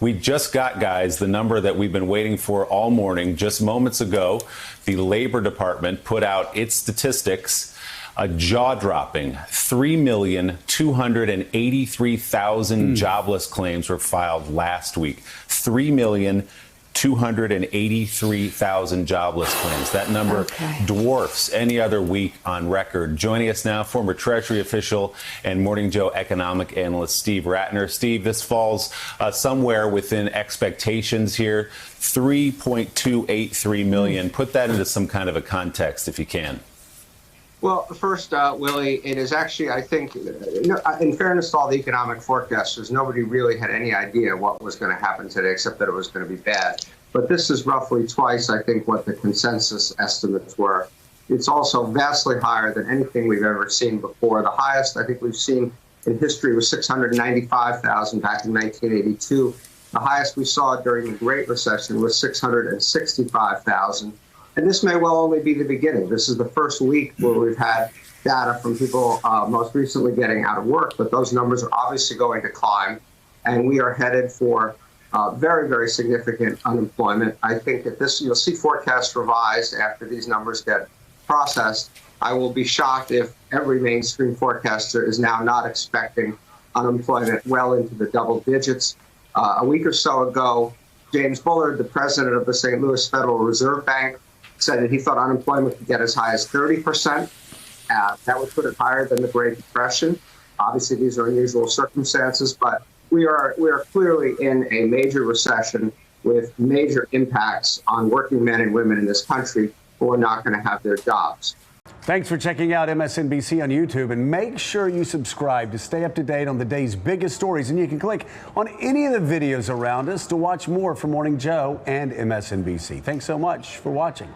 We just got, guys, the number that we've been waiting for all morning. Just moments ago, the Labor Department put out its statistics. A jaw-dropping 3,283,000 jobless claims were filed last week. 3,283,000 jobless claims. That number dwarfs any other week on record. Joining us now, former Treasury official and Morning Joe economic analyst Steve Rattner. Steve, this falls somewhere within expectations here. 3.283 million. Put that into some kind of a context, if you can. Well, first, Willie, it is actually, I think, in fairness to all the economic forecasters, nobody really had any idea what was going to happen today, except that it was going to be bad. But this is roughly twice, I think, what the consensus estimates were. It's also vastly higher than anything we've ever seen before. The highest I think we've seen in history was 695,000 back in 1982. The highest we saw during the Great Recession was 665,000. And this may well only be the beginning. This is the first week where we've had data from people most recently getting out of work, but those numbers are obviously going to climb, and we are headed for very, very significant unemployment. I think that you'll see forecasts revised after these numbers get processed. I will be shocked if every mainstream forecaster is now not expecting unemployment well into the double digits. A week or so ago, James Bullard, the president of the St. Louis Federal Reserve Bank, said that he thought unemployment could get as high as 30%. That would put it higher than the Great Depression. Obviously, these are unusual circumstances, but we are clearly in a major recession with major impacts on working men and women in this country who are not going to have their jobs. Thanks for checking out MSNBC on YouTube, and make sure you subscribe to stay up to date on the day's biggest stories. And you can click on any of the videos around us to watch more from Morning Joe and MSNBC. Thanks so much for watching.